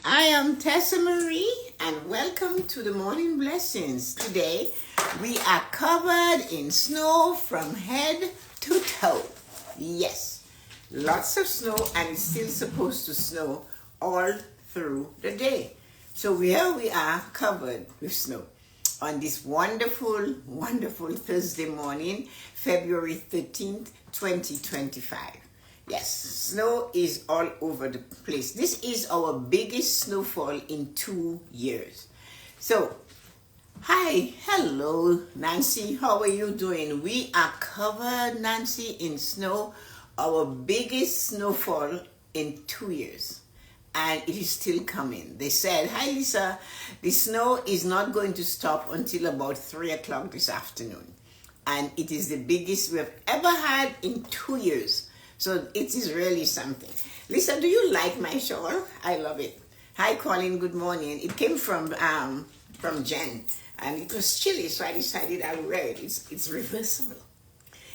I am Tessa-Marie and welcome to the Morning Blessings. Today we are covered in snow from head to toe. Yes, lots of snow and it's still supposed to snow all through the day. So here we are covered with snow on this wonderful, wonderful Thursday morning, February 13th, 2025. Yes, snow is all over the place. This is our biggest snowfall in 2 years. So, hi, hello, Nancy. How are you doing? We are covered, Nancy, in snow. Our biggest snowfall in 2 years. And it is still coming. They said, hi, Lisa, the snow is not going to stop until about 3 o'clock this afternoon. And it is the biggest we have ever had in 2 years. So it is really something. Lisa, do you like my shawl? I love it. Hi, Colin. Good morning. It came from Jen, and it was chilly, so I decided I would wear it. It's reversible.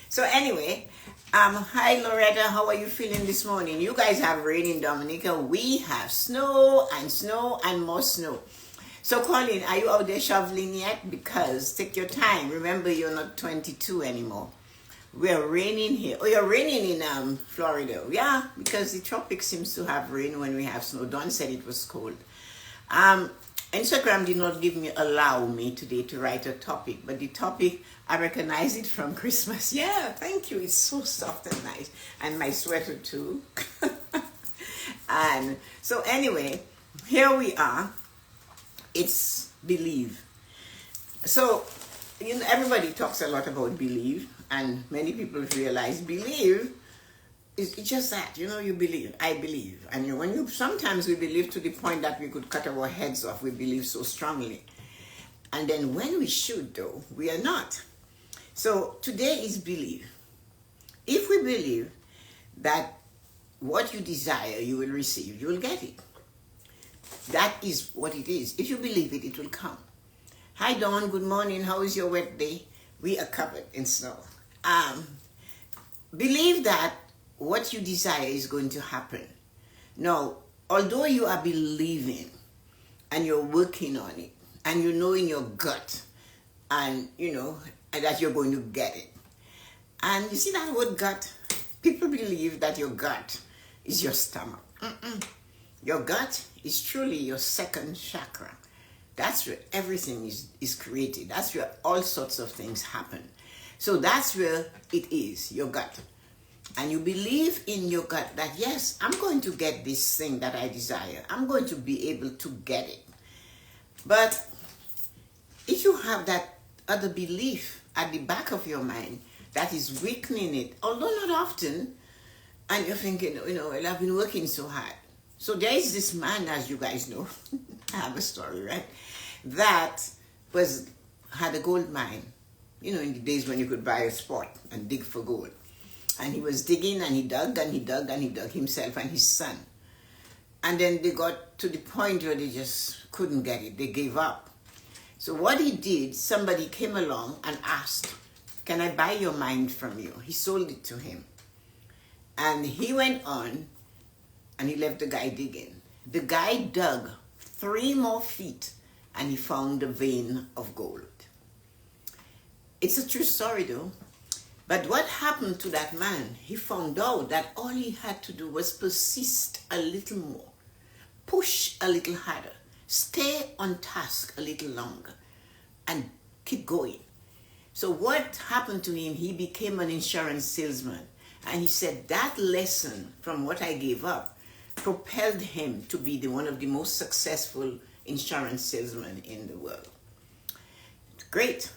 So anyway, hi Loretta. How are you feeling this morning? You guys have rain in Dominica. We have snow and more snow. So Colin, are you out there shoveling yet? Because take your time. Remember, you're not 22 anymore. We're raining here. Oh, you're raining in Florida. Yeah, because the tropics seems to have rain when we have snow. Dawn said it was cold. Instagram did not allow me today to write a topic, but the topic, I recognize it from Christmas. Yeah, thank you. It's so soft and nice. And my sweater too. And so anyway, here we are. It's believe. So, everybody talks a lot about believe. And many people realize believe is just that, you believe. I believe. And sometimes we believe to the point that we could cut our heads off. We believe so strongly. And then when we should, though, we are not. So today is believe. If we believe that what you desire, you will receive, you will get it. That is what it is. If you believe it, it will come. Hi, Dawn. Good morning. How is your wet day? We are covered in snow. Believe that what you desire is going to happen. Now, although you are believing and you're working on it and you know in your gut and that you're going to get it. And you see that word gut? People believe that your gut is your stomach. Your gut is truly your second chakra. That's where everything is created. That's where all sorts of things happen. So that's where it is, your gut. And you believe in your gut that, yes, I'm going to get this thing that I desire. I'm going to be able to get it. But if you have that other belief at the back of your mind that is weakening it, although not often, and you're thinking, well, I've been working so hard. So there is this man, as you guys know, I have a story, right? That had a gold mine. In the days when you could buy a spot and dig for gold. And he was digging and he dug and he dug and he dug himself and his son. And then they got to the point where they just couldn't get it. They gave up. So what he did, somebody came along and asked, can I buy your mine from you? He sold it to him. And he went on and he left the guy digging. The guy dug 3 more feet and he found a vein of gold. It's a true story though. But what happened to that man? He found out that all he had to do was persist a little more, push a little harder, stay on task a little longer, and keep going. So what happened to him? He became an insurance salesman. And he said that lesson from what I gave up propelled him to be one of the most successful insurance salesmen in the world. Great.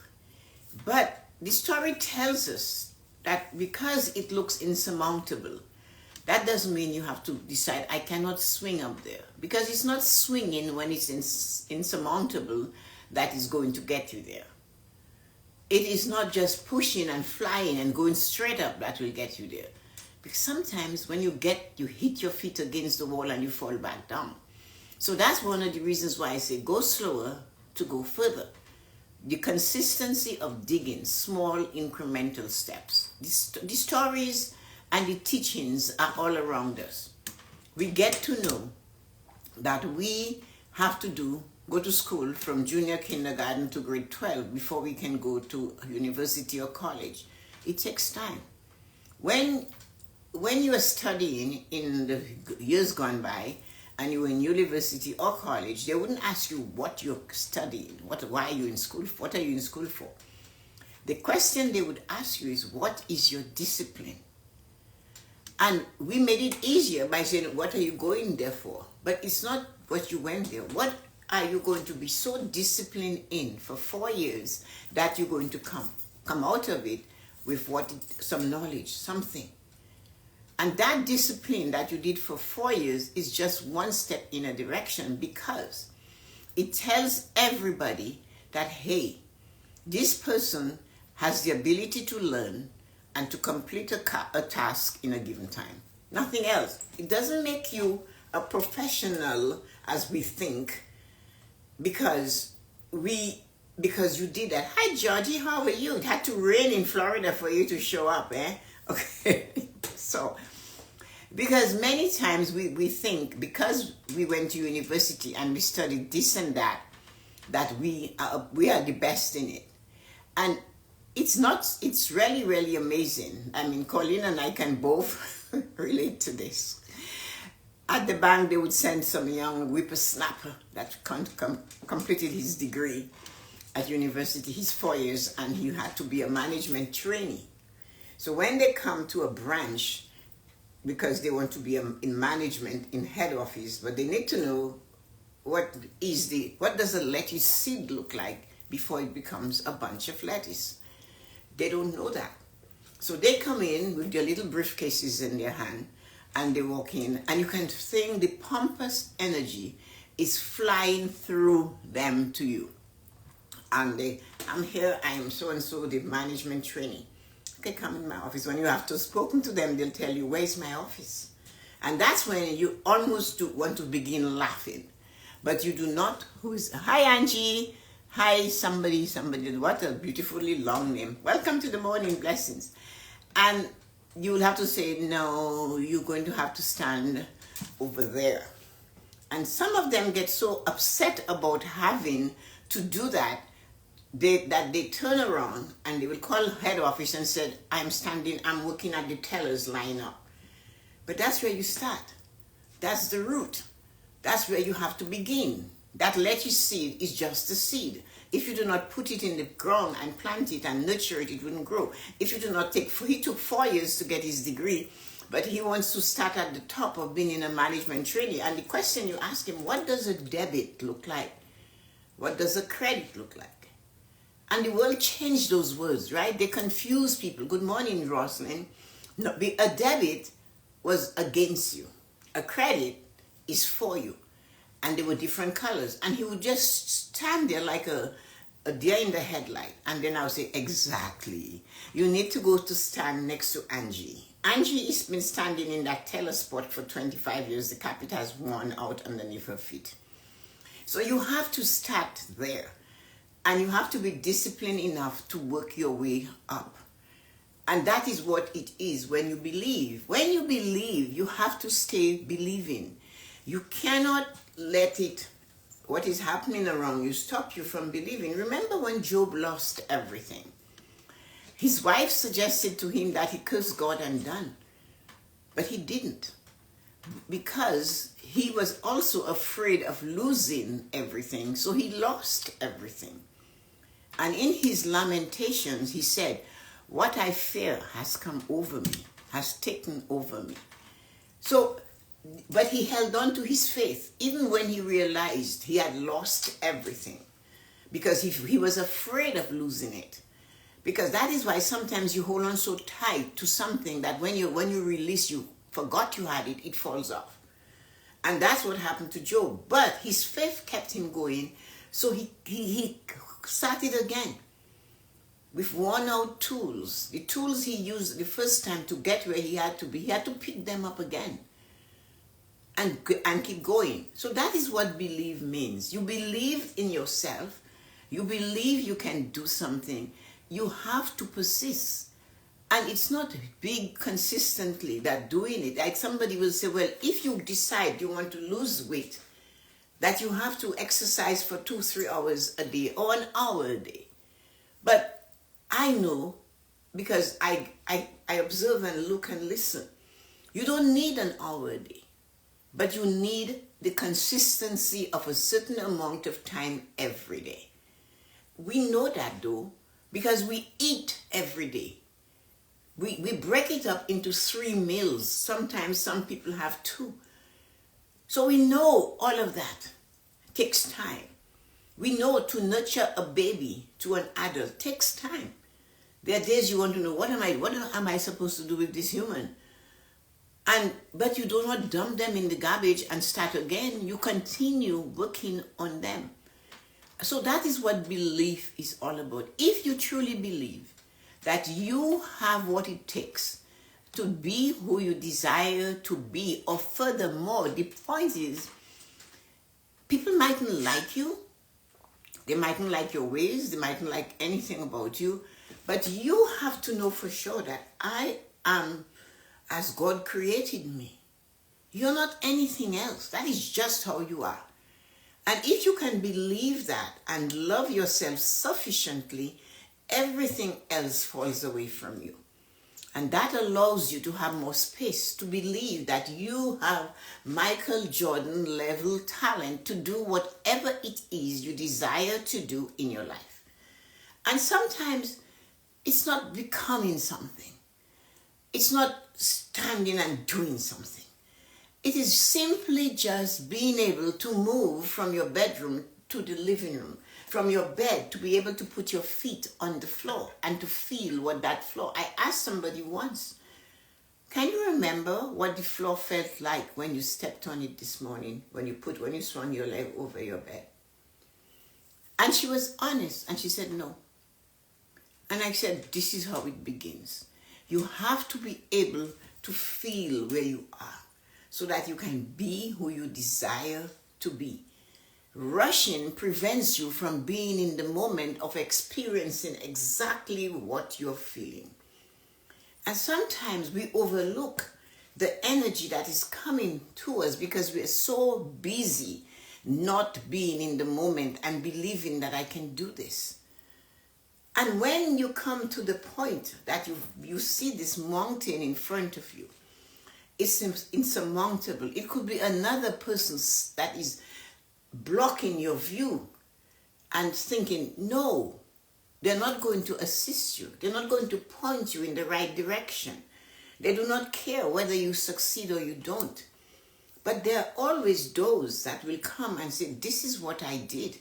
But the story tells us that because it looks insurmountable, that doesn't mean you have to decide, I cannot swing up there. Because it's not swinging when it's insurmountable that is going to get you there. It is not just pushing and flying and going straight up that will get you there. Because sometimes when you hit your feet against the wall and you fall back down. So that's one of the reasons why I say go slower to go further. The consistency of digging, small incremental steps. The stories and the teachings are all around us. We get to know that we have to go to school from junior kindergarten to grade 12 before we can go to university or college. It takes time. When you are studying in the years gone by and you were in university or college, they wouldn't ask you what you're studying, why are you in school, what are you in school for? The question they would ask you is, what is your discipline? And we made it easier by saying, what are you going there for? But it's not what you went there. What are you going to be so disciplined in for 4 years that you're going to come out of it with some knowledge, something? And that discipline that you did for 4 years is just one step in a direction, because it tells everybody that, hey, this person has the ability to learn and to complete a task in a given time. Nothing else. It doesn't make you a professional as we think because you did that. Hi, Georgie, how are you? It had to rain in Florida for you to show up, eh? Okay. So, because many times we think because we went to university and we studied this and that we are the best in it. And it's not, it's really, really amazing. I mean, Colleen and I can both relate to this. At the bank, they would send some young whippersnapper that completed his degree at university, his 4 years, and he had to be a management trainee. So when they come to a branch, because they want to be in management, in head office, but they need to know what does a lettuce seed look like before it becomes a bunch of lettuce. They don't know that. So they come in with their little briefcases in their hand, and they walk in, and you can think the pompous energy is flying through them to you. And I'm here, I am so-and-so, the management trainee. Okay, come in my office. When you have to spoken to them, they'll tell you, where's my office? And that's when you almost want to begin laughing. But you do not, hi Angie, hi somebody, what a beautifully long name. Welcome to the morning blessings. And you will have to say, no, you're going to have to stand over there. And some of them get so upset about having to do that, that they turn around and they will call head office and said, I'm working at the tellers line up. But that's where you start. That's the root. That's where you have to begin. That lettuce seed is just a seed. If you do not put it in the ground and plant it and nurture it, it wouldn't grow. If you do not he took 4 years to get his degree, but he wants to start at the top of being in a management training. And the question you ask him, what does a debit look like? What does a credit look like? And the world changed those words, right? They confuse people. Good morning, Roslyn. No, a debit was against you. A credit is for you. And they were different colors. And he would just stand there like a deer in the headlight. And then I would say, exactly. You need to go to stand next to Angie. Angie has been standing in that teller spot for 25 years. The carpet has worn out underneath her feet. So you have to start there. And you have to be disciplined enough to work your way up. And that is what it is when you believe. When you believe, you have to stay believing. You cannot let what is happening around you, stop you from believing. Remember when Job lost everything? His wife suggested to him that he cursed God and done. But he didn't. Because he was also afraid of losing everything. So he lost everything. And in his lamentations, he said, what I fear has come over me, has taken over me. So, but he held on to his faith, even when he realized he had lost everything. Because he was afraid of losing it. Because that is why sometimes you hold on so tight to something that when you release, you forgot you had it, it falls off. And that's what happened to Job. But his faith kept him going. So he started again with worn out tools. The tools he used the first time to get where he had to be, he had to pick them up again and keep going. So that is what believe means. You believe in yourself. You believe you can do something. You have to persist. And it's not big consistently that doing it. Like somebody will say, well, if you decide you want to lose weight, that you have to exercise for 2-3 hours a day or an hour a day. But I know, because I observe and look and listen, you don't need an hour a day, but you need the consistency of a certain amount of time every day. We know that though, because we eat every day. We break it up into 3 meals. Sometimes some people have 2. So we know all of that takes time. We know to nurture a baby to an adult takes time. There are days you want to know, what am I supposed to do with this human? But you do not dump them in the garbage and start again. You continue working on them. So that is what belief is all about. If you truly believe that you have what it takes to be who you desire to be, or furthermore, the point is, people mightn't like you, they mightn't like your ways, they mightn't like anything about you, but you have to know for sure that I am as God created me. You're not anything else. That is just how you are. And if you can believe that and love yourself sufficiently, everything else falls away from you. And that allows you to have more space to believe that you have Michael Jordan level talent to do whatever it is you desire to do in your life. And sometimes it's not becoming something. It's not standing and doing something. It is simply just being able to move from your bedroom to the living room, from your bed to be able to put your feet on the floor and to feel what that floor. I asked somebody once, can you remember what the floor felt like when you stepped on it this morning, when you swung your leg over your bed? And she was honest and she said no. And I said, this is how it begins. You have to be able to feel where you are so that you can be who you desire to be. Rushing prevents you from being in the moment of experiencing exactly what you're feeling. And sometimes we overlook the energy that is coming to us because we're so busy not being in the moment and believing that I can do this. And when you come to the point that you see this mountain in front of you, it's insurmountable. It could be another person that is blocking your view and thinking, no, they're not going to assist you. They're not going to point you in the right direction. They do not care whether you succeed or you don't. But there are always those that will come and say, this is what I did.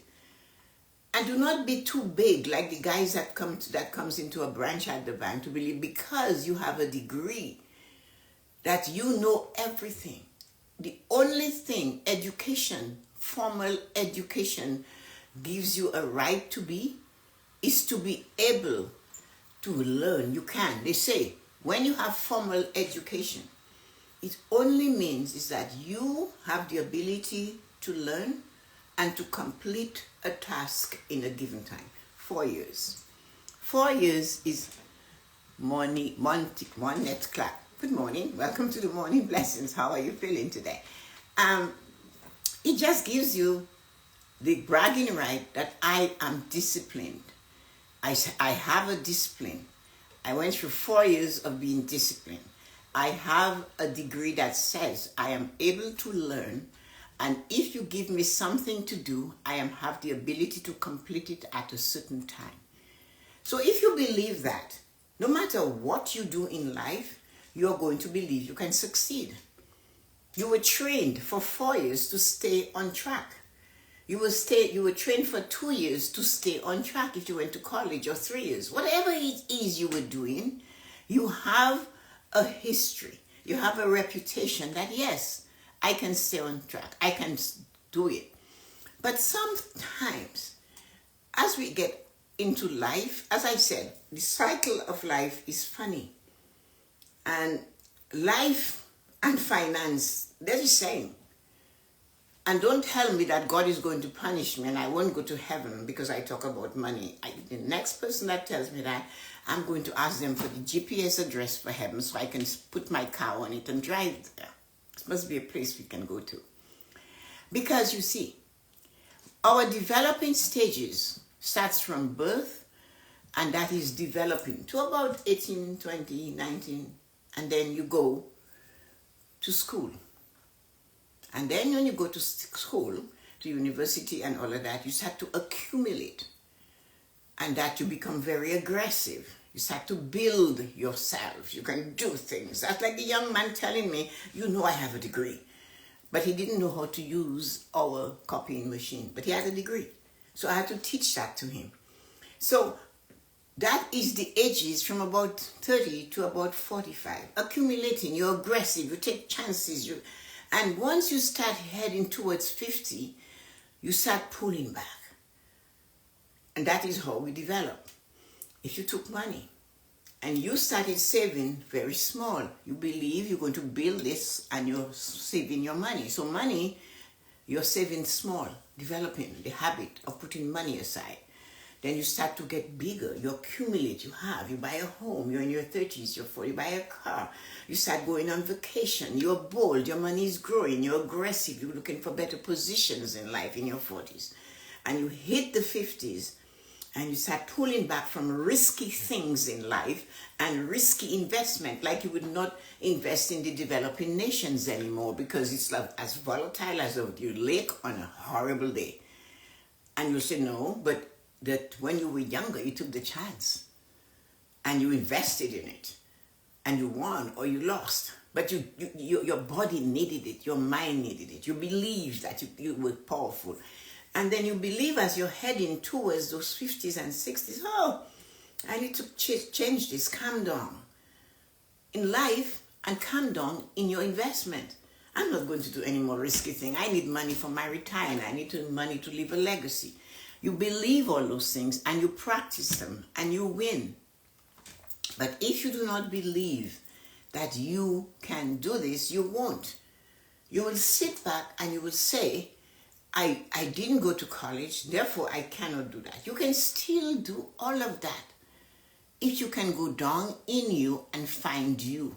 And do not be too big like the guys that comes into a branch at the bank to believe because you have a degree that you know everything. The only thing education, formal education, gives you a right to be is to be able to learn. You can. They say when you have formal education, it only means is that you have the ability to learn and to complete a task in a given time. 4 years. 4 years is one net clap. Good morning. Welcome to the Morning Blessings. How are you feeling today? It just gives you the bragging right that I am disciplined. I have a discipline. I went through 4 years of being disciplined. I have a degree that says I am able to learn, and if you give me something to do, I have the ability to complete it at a certain time. So if you believe that, no matter what you do in life, you're going to believe you can succeed. You were trained for 4 years to stay on track. You were trained for 2 years to stay on track if you went to college, or 3 years. Whatever it is you were doing, you have a history. You have a reputation that, yes, I can stay on track. I can do it. But sometimes, as we get into life, as I said, the cycle of life is funny. And life and finance, they're the same. And don't tell me that God is going to punish me and I won't go to heaven because I talk about money. The next person that tells me that, I'm going to ask them for the GPS address for heaven so I can put my car on it and drive there. It must be a place we can go to. Because you see, Our developing stages starts from birth, and that is developing to about 18, 20, 19, and then you go to school. And then when you go to school, to university and all of that, you start to accumulate. And that you become very aggressive. You start to build yourself. You can do things. That's like the young man telling me, you know I have a degree. But he didn't know how to use our copying machine. But he had a degree. So I had to teach that to him. So that is the ages from about 30 to about 45. Accumulating, you're aggressive, you take chances. And once you start heading towards 50, you start pulling back. And that is how we develop. If you took money and you started saving very small, you believe you're going to build this and you're saving your money. So money, you're saving small, developing the habit of putting money aside. Then you start to get bigger. You accumulate, you buy a home, you're in your 30s, you're 40, you buy a car. You start going on vacation, you're bold, your money is growing, you're aggressive, you're looking for better positions in life in your 40s. And you hit the 50s, and you start pulling back from risky things in life and risky investment, like you would not invest in the developing nations anymore because it's like as volatile as a lake on a horrible day. And you say, no, but that when you were younger, you took the chance and you invested in it and you won or you lost. But your body needed it, your mind needed it. You believed that you were powerful. And then you believe as you're heading towards those 50s and 60s, oh, I need to change this, calm down in life and calm down in your investment. I'm not going to do any more risky thing. I need money for my retirement. I need money to leave a legacy. You believe all those things and you practice them and you win. But if you do not believe that you can do this, you won't. You will sit back and you will say, I didn't go to college, therefore I cannot do that. You can still do all of that if you can go down in you and find you.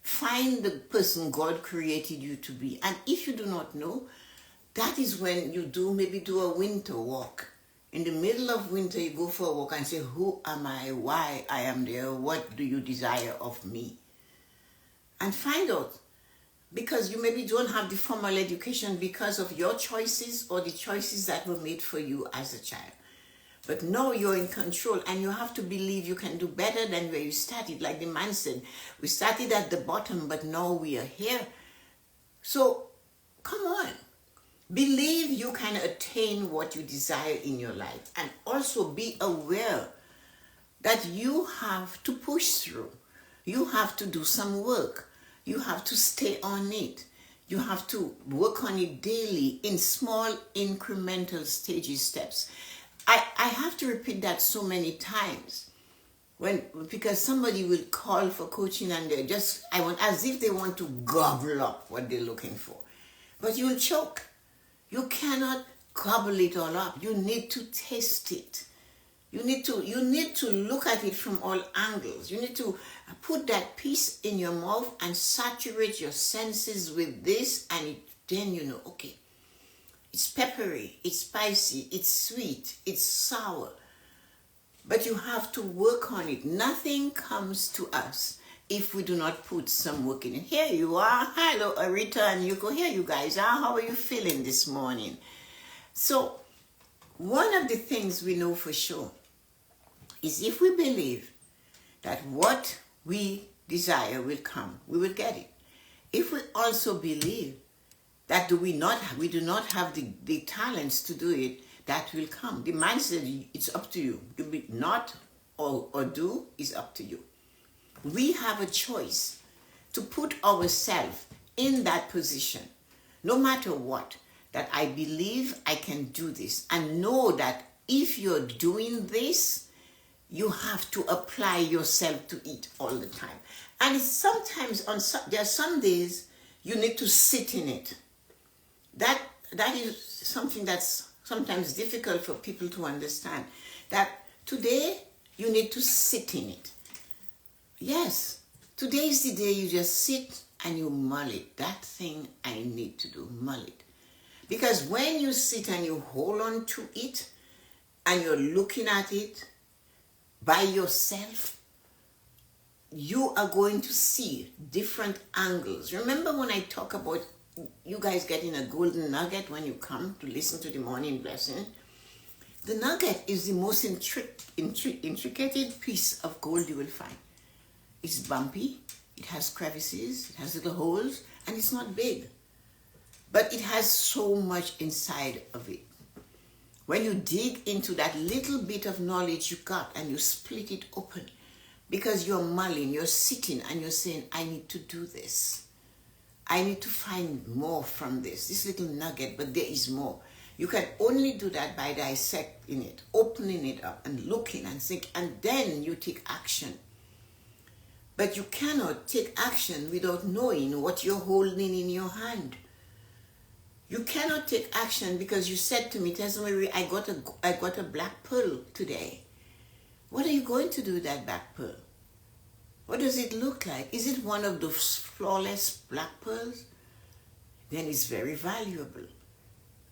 Find the person God created you to be. And if you do not know, that is when you maybe do a winter walk. In the middle of winter, you go for a walk and say, who am I? Why I am there? What do you desire of me? And find out. Because you maybe don't have the formal education because of your choices or the choices that were made for you as a child. But now you're in control and you have to believe you can do better than where you started. Like the man said, we started at the bottom, but now we are here. So, come on. Believe you can attain what you desire in your life. And also be aware that you have to push through. You have to do some work. You have to stay on it. You have to work on it daily in small incremental steps. I have to repeat that so many times because somebody will call for coaching and they're as if they want to gobble up what they're looking for. But you'll choke. You cannot gobble it all up. You need to taste it. You need to look at it from all angles. You need to put that piece in your mouth and saturate your senses with this, and then you know, okay, it's peppery, it's spicy, it's sweet, it's sour. But you have to work on it. Nothing comes to us if we do not put some work in it. Here you are. Hello, Arita and Yuko. Here you guys are. How are you feeling this morning? So, one of the things we know for sure is if we believe that what we desire will come, we will get it. If we also believe that we do not have the talents to do it, that will come. The man said it's up to you. You be not or do is up to you. We have a choice to put ourselves in that position, no matter what, that I believe I can do this, and know that if you're doing this, you have to apply yourself to it all the time. And it's sometimes there are some days you need to sit in it. That is something that's sometimes difficult for people to understand. That today you need to sit in it. Yes, today is the day you just sit and you mull it. That thing I need to do, mull it. Because when you sit and you hold on to it and you're looking at it by yourself, you are going to see different angles. Remember when I talk about you guys getting a golden nugget when you come to listen to the morning blessing? The nugget is the most intricate piece of gold you will find. It's bumpy, it has crevices, it has little holes, and it's not big. But it has so much inside of it. When you dig into that little bit of knowledge you got and you split it open, because you're mulling, you're sitting and you're saying, I need to do this. I need to find more from this little nugget, but there is more. You can only do that by dissecting it, opening it up and looking and think, and then you take action. But you cannot take action without knowing what you're holding in your hand. You cannot take action because you said to me, Tessa-Marie, I got a black pearl today. What are you going to do with that black pearl? What does it look like? Is it one of those flawless black pearls? Then it's very valuable.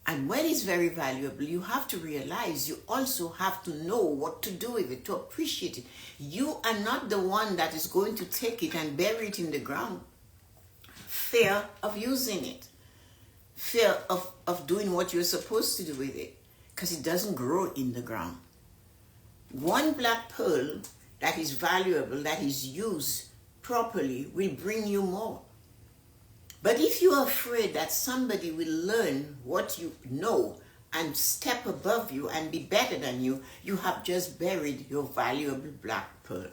And when it's very valuable, you have to realize you also have to know what to do with it, to appreciate it. You are not the one that is going to take it and bury it in the ground. Fear of using it. Fear of doing what you're supposed to do with it, because it doesn't grow in the ground. One black pearl that is valuable, that is used properly, will bring you more. But if you are afraid that somebody will learn what you know and step above you and be better than you, you have just buried your valuable black pearl.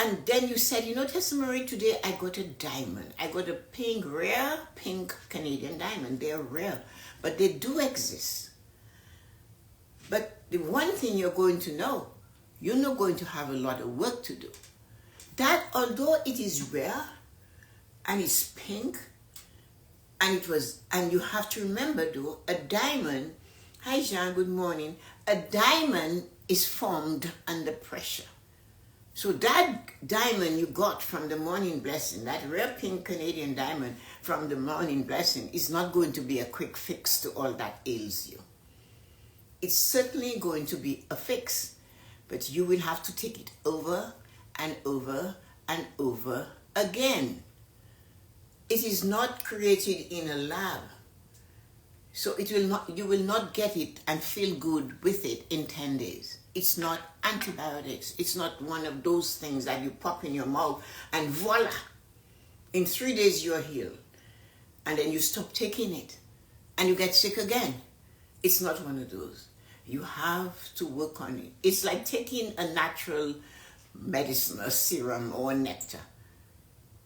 And then you said, you know, Tessa-Marie, today I got a diamond. I got a rare pink Canadian diamond. They're rare, but they do exist. But the one thing you're going to know, you're not going to have a lot of work to do. That although it is rare and it's pink, and you have to remember though, a diamond, hi Jean, good morning. A diamond is formed under pressure. So that diamond you got from the morning blessing, that rare pink Canadian diamond from the morning blessing, is not going to be a quick fix to all that ails you. It's certainly going to be a fix, but you will have to take it over and over and over again. It is not created in a lab. So you will not get it and feel good with it in 10 days. It's not antibiotics. It's not one of those things that you pop in your mouth and voila, in 3 days you're healed. And then you stop taking it and you get sick again. It's not one of those. You have to work on it. It's like taking a natural medicine, a serum or a nectar.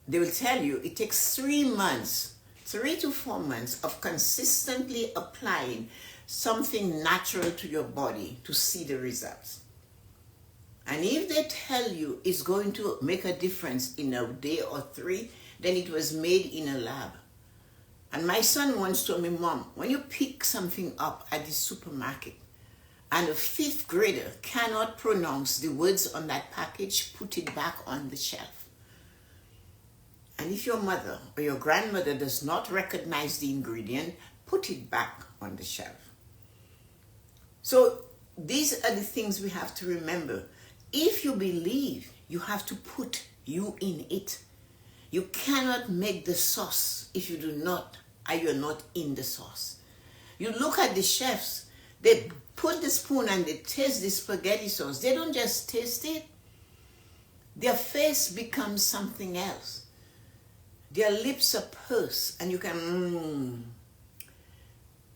They will tell you it takes 3 months, 3 to 4 months of consistently applying something natural to your body to see the results. And if they tell you it's going to make a difference in a day or 3, then it was made in a lab. And my son once told me, Mom, when you pick something up at the supermarket and a 5th grader cannot pronounce the words on that package, put it back on the shelf. And if your mother or your grandmother does not recognize the ingredient, put it back on the shelf. So these are the things we have to remember. If you believe, you have to put you in it. You cannot make the sauce if you do not, or you're not in the sauce. You look at the chefs, they put the spoon and they taste the spaghetti sauce. They don't just taste it. Their face becomes something else. Their lips are pursed and you can,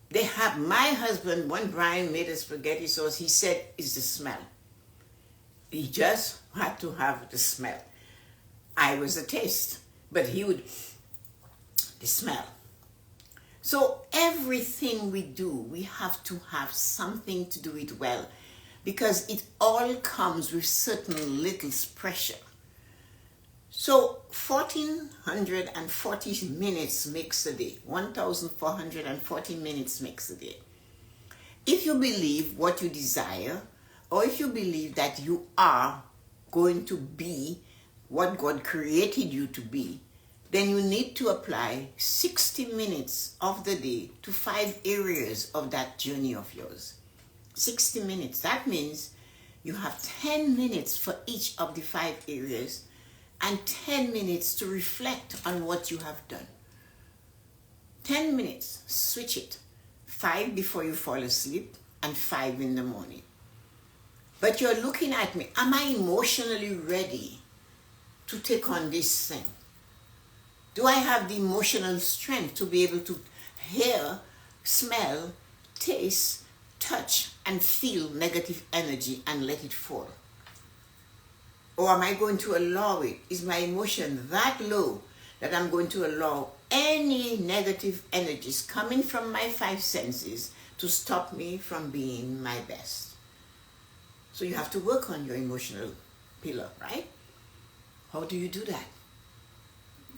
They have, my husband, when Brian made a spaghetti sauce, he said it's the smell. He just had to have the smell. I was the taste, but he would, the smell. So everything we do, we have to have something to do it well, because it all comes with certain little pressure. So 1,440 minutes makes a day. 1,440 minutes makes a day. If you believe what you desire, or if you believe that you are going to be what God created you to be, then you need to apply 60 minutes of the day to 5 areas of that journey of yours. 60 minutes. That means you have 10 minutes for each of the 5 areas and 10 minutes to reflect on what you have done. 10 minutes, switch it. 5 before you fall asleep and 5 in the morning. But you're looking at me, am I emotionally ready to take on this thing? Do I have the emotional strength to be able to hear, smell, taste, touch, and feel negative energy and let it fall? Or am I going to allow it? Is my emotion that low that I'm going to allow any negative energies coming from my 5 senses to stop me from being my best? So you have to work on your emotional pillar, right? How do you do that?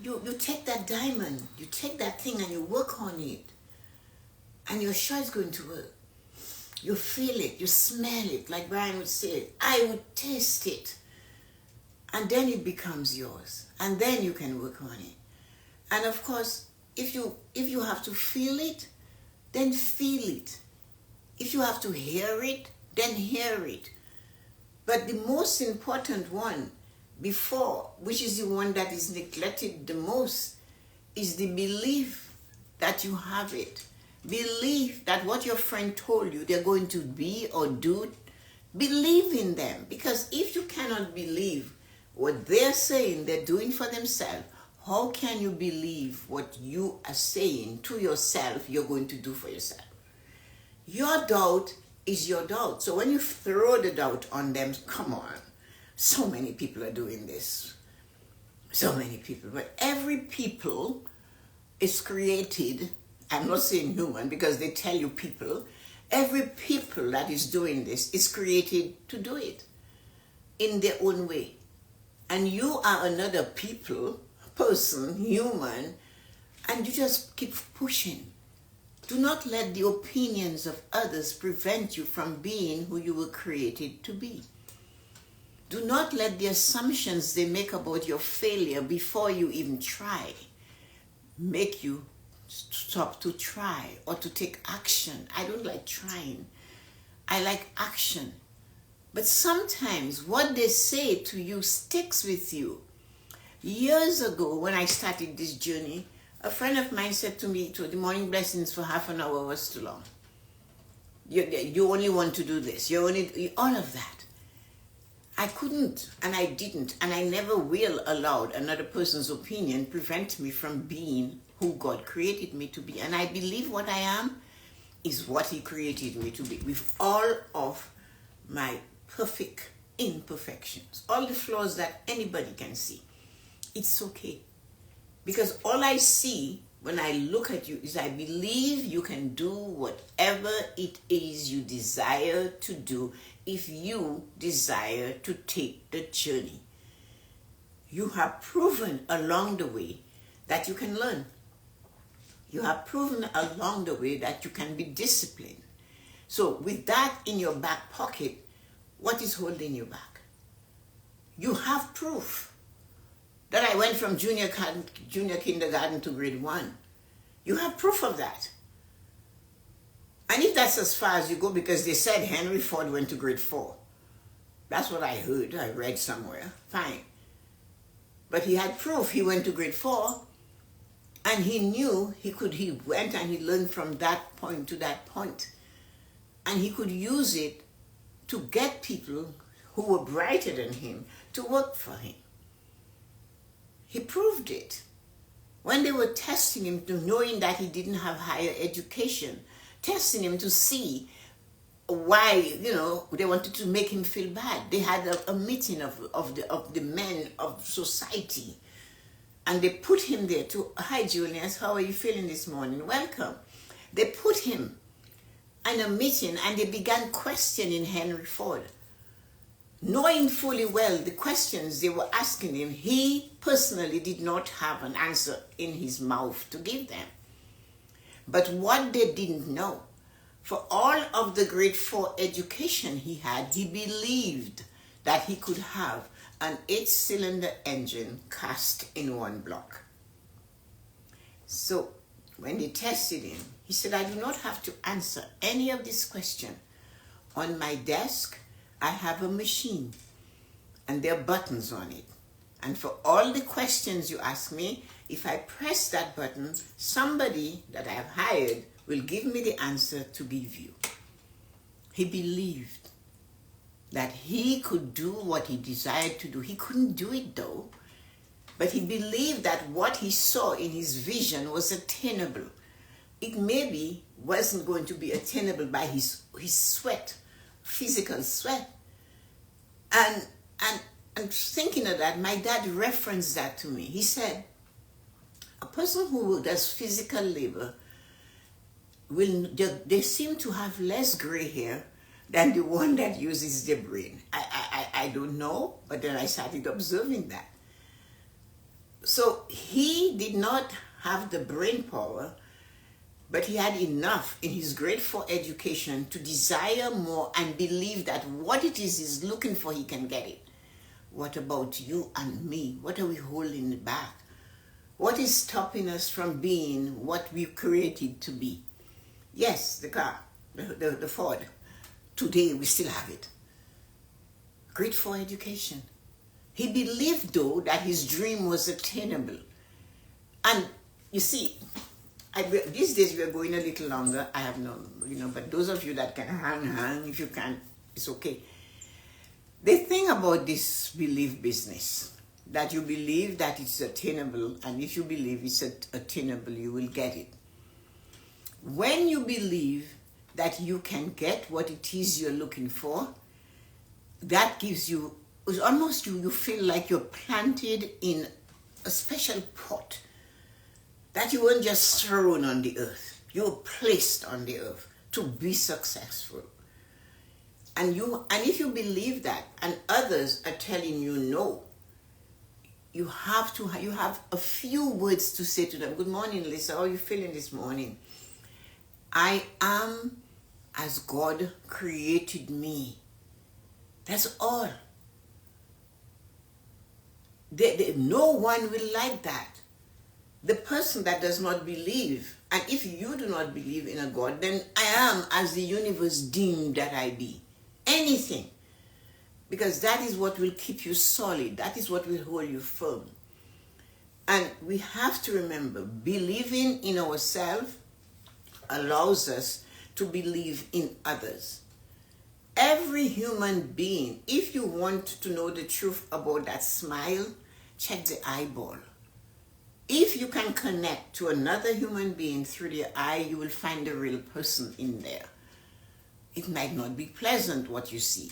You take that diamond, you take that thing and you work on it. And you're sure it's going to work. You feel it, you smell it, like Brian would say, I would taste it. And then it becomes yours. And then you can work on it. And of course, if you have to feel it, then feel it. If you have to hear it, then hear it. But the most important one before, which is the one that is neglected the most, is the belief that you have it. Believe that what your friend told you they're going to be or do, believe in them. Because if you cannot believe what they're saying they're doing for themselves, how can you believe what you are saying to yourself you're going to do for yourself? Your doubt is your doubt. So when you throw the doubt on them, come on. So many people are doing this. So many people. But every people is created, I'm not saying human because they tell you people, every people that is doing this is created to do it in their own way. And you are another person, human, and you just keep pushing. Do not let the opinions of others prevent you from being who you were created to be. Do not let the assumptions they make about your failure before you even try make you stop to try or to take action. I don't like trying. I like action. But sometimes what they say to you sticks with you. Years ago, when I started this journey, a friend of mine said to me, the morning blessings for half an hour was too long. You only want to do this. All of that. I couldn't, and I didn't, and I never will allow another person's opinion prevent me from being who God created me to be. And I believe what I am is what He created me to be, with all of my perfect imperfections, all the flaws that anybody can see. It's okay. Because all I see when I look at you is I believe you can do whatever it is you desire to do if you desire to take the journey. You have proven along the way that you can learn. You have proven along the way that you can be disciplined. So with that in your back pocket, what is holding you back? You have proof that I went from junior kindergarten to grade 1. You have proof of that. And if that's as far as you go, because they said Henry Ford went to grade 4. That's what I heard, I read somewhere. Fine. But he had proof he went to grade 4. And he knew he went and he learned from that point to that point. And he could use it to get people who were brighter than him to work for him. He proved it. When they were testing him, knowing that he didn't have higher education, testing him to see why, they wanted to make him feel bad. They had a meeting of the men of society. And they put him there to, hi Julius, how are you feeling this morning? Welcome. They put him in a meeting and they began questioning Henry Ford. Knowing fully well the questions they were asking him, he personally did not have an answer in his mouth to give them. But what they didn't know, for all of the grade 4 education he had, he believed that he could have an 8-cylinder engine cast in one block. So when they tested him, he said, I do not have to answer any of this question. On my desk, I have a machine and there are buttons on it. And for all the questions you ask me, if I press that button, somebody that I have hired will give me the answer to give you. He believed that he could do what he desired to do. He couldn't do it though, but he believed that what he saw in his vision was attainable. It maybe wasn't going to be attainable by his sweat, physical sweat. And thinking of that, my dad referenced that to me. He said, a person who does physical labor they seem to have less gray hair than the one that uses their brain. I don't know, but then I started observing that. So he did not have the brain power, but he had enough in his grade 4 education to desire more and believe that what it is he's looking for, he can get it. What about you and me? What are we holding back? What is stopping us from being what we created to be? Yes, the car, the Ford. Today we still have it. Grade 4 education. He believed though that his dream was attainable. And you see, these days we are going a little longer. I have no, but those of you that can hang, if you can't, it's okay. The thing about this belief business, that you believe that it's attainable, and if you believe it's attainable, you will get it. When you believe that you can get what it is you're looking for, that gives you, it's almost you feel like you're planted in a special pot, that you weren't just thrown on the earth. You were placed on the earth to be successful. And if you believe that, and others are telling you no, you have a few words to say to them. Good morning, Lisa. How are you feeling this morning? I am as God created me. That's all. No one will like that. The person that does not believe, and if you do not believe in a God, then I am as the universe deemed that I be. Anything. Because that is what will keep you solid. That is what will hold you firm. And we have to remember, believing in ourselves allows us to believe in others. Every human being, if you want to know the truth about that smile, check the eyeball. If you can connect to another human being through the eye, you will find the real person in there. It might not be pleasant what you see.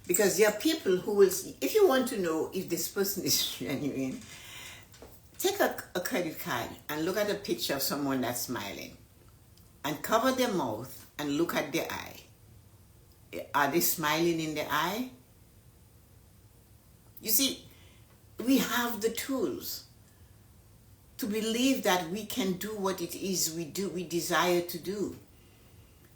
Because there are people who will see, if you want to know if this person is genuine, take a credit card and look at a picture of someone that's smiling and cover their mouth and look at their eye. Are they smiling in the eye? You see, we have the tools to believe that we can do what it is we desire to do.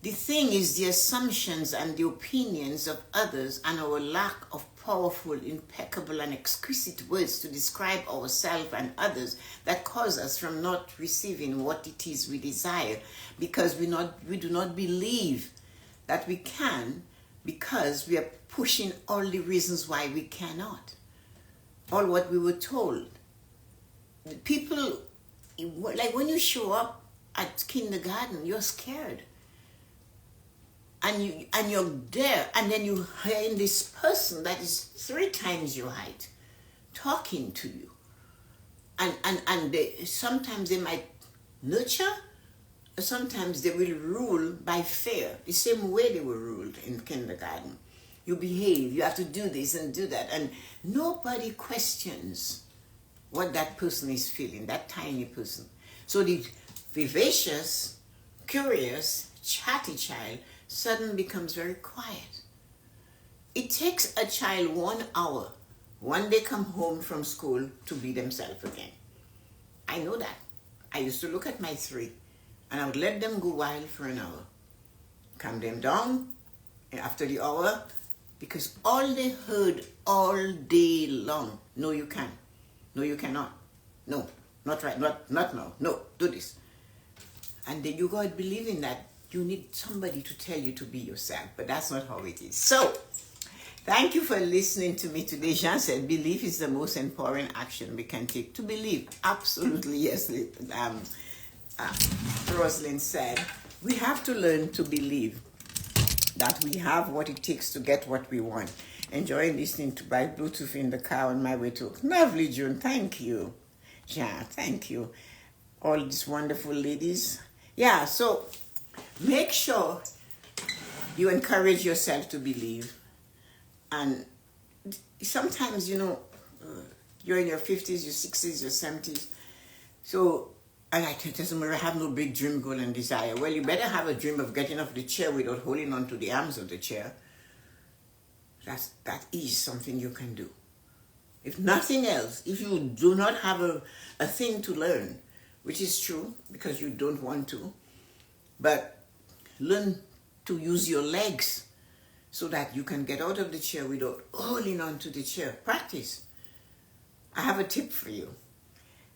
The thing is the assumptions and the opinions of others and our lack of powerful, impeccable, and exquisite words to describe ourselves and others that cause us from not receiving what it is we desire, because we do not believe that we can, because we are pushing all the reasons why we cannot. All what we were told. The people, like when you show up at kindergarten, you're scared. And you're there, and then you hear this person that is 3 times your height talking to you. And sometimes they might nurture, or sometimes they will rule by fear, the same way they were ruled in kindergarten. You behave, you have to do this and do that, and nobody questions what that person is feeling, that tiny person. So the vivacious, curious, chatty child suddenly becomes very quiet. It takes a child 1 hour when they come home from school to be themselves again. I know that. I used to look at my 3 and I would let them go wild for an hour. Calm them down after the hour, because all they heard all day long, no you can't, no you cannot, no, Not right, not now. No, do this. And then you go out believing that you need somebody to tell you to be yourself. But that's not how it is. So, thank you for listening to me today. Jean said, belief is the most empowering action we can take. To believe, absolutely yes. Rosalind said, we have to learn to believe that we have what it takes to get what we want. Enjoying listening to by Bluetooth in the car on my way to work. Lovely, June. Thank you. Jean, thank you. All these wonderful ladies. Yeah, so make sure you encourage yourself to believe. And sometimes, you're in your 50s, your 60s, your 70s. So, and I tell Tessa-Marie, I have no big dream, goal, and desire. Well, you better have a dream of getting off the chair without holding on to the arms of the chair. That is something you can do. If nothing else, if you do not have a thing to learn, which is true because you don't want to, but learn to use your legs so that you can get out of the chair without holding on to the chair. Practice. I have a tip for you.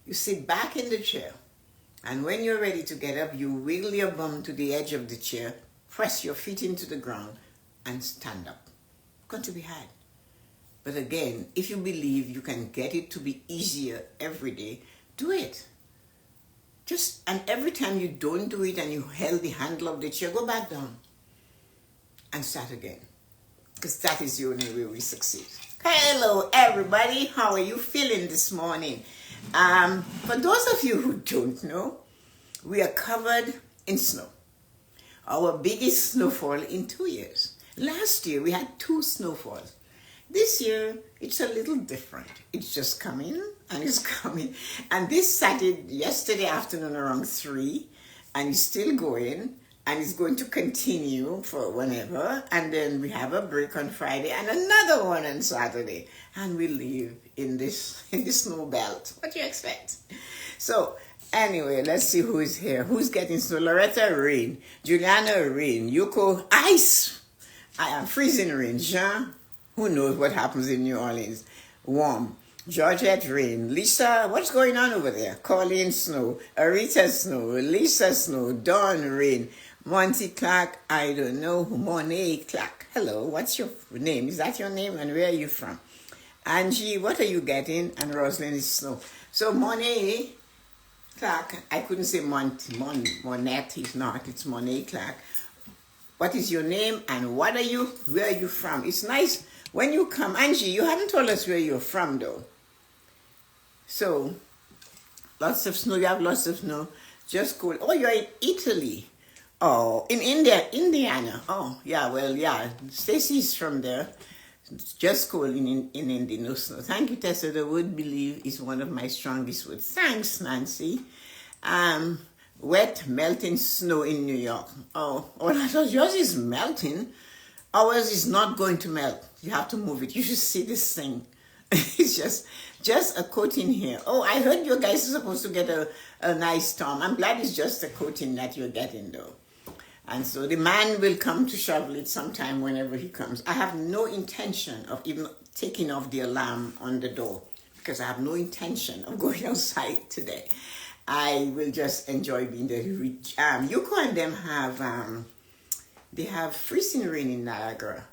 You sit back in the chair, and when you're ready to get up, you wiggle your bum to the edge of the chair, press your feet into the ground, and stand up. It's going to be hard. But again, if you believe you can get it to be easier every day, do it. And every time you don't do it and you held the handle of the chair, go back down and start again. Because that is the only way we succeed. Hello, everybody. How are you feeling this morning? For those of you who don't know, we are covered in snow. Our biggest snowfall in 2 years. Last year, we had 2 snowfalls. This year, it's a little different. It's just coming, and it's coming. And this started yesterday afternoon around 3, and it's still going, and it's going to continue for whenever. And then we have a break on Friday, and another one on Saturday. And we live in this snow belt. What do you expect? So, anyway, let's see who is here. Who's getting snow? Loretta, rain. Juliana, rain. Yuko, ice. I am freezing rain. Jean, who knows what happens in New Orleans? Warm. Georgette, rain. Lisa, what's going on over there? Colleen, snow. Arita, snow. Lisa, snow. Dawn, rain. Monty Clark, I don't know. Monet Clark. Hello, what's your name? Is that your name? And where are you from? Angie, what are you getting? And Rosalind is snow. So Monet Clark, I couldn't say Monet, he's not. It's Monet Clark. What is your name and what are you? Where are you from? It's nice when you come. Angie, you haven't told us where you're from though. So, lots of snow. You have lots of snow. Just cool. Oh, you're in Italy. Oh, in Indiana. Oh, yeah, well, yeah. Stacy's from there. Just cool in Indy, no snow. Thank you, Tessa. The word believe is one of my strongest words. Thanks, Nancy. Wet, melting snow in New York. Oh, I thought yours is melting. Ours is not going to melt. You have to move it. You should see this thing. It's just a coating here. Oh, I heard you guys are supposed to get a nice storm. I'm glad it's just a coating that you're getting, though. And so the man will come to shovel it sometime whenever he comes. I have no intention of even taking off the alarm on the door because I have no intention of going outside today. I will just enjoy being there. Yuko and them have freezing rain in Niagara.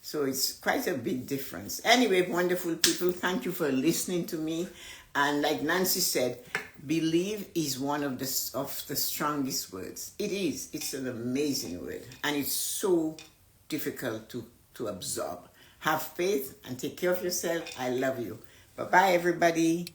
So it's quite a big difference. Anyway, wonderful people, thank you for listening to me. And like Nancy said, believe is one of the strongest words. It is. It's an amazing word. And it's so difficult to absorb. Have faith and take care of yourself. I love you. Bye-bye, everybody.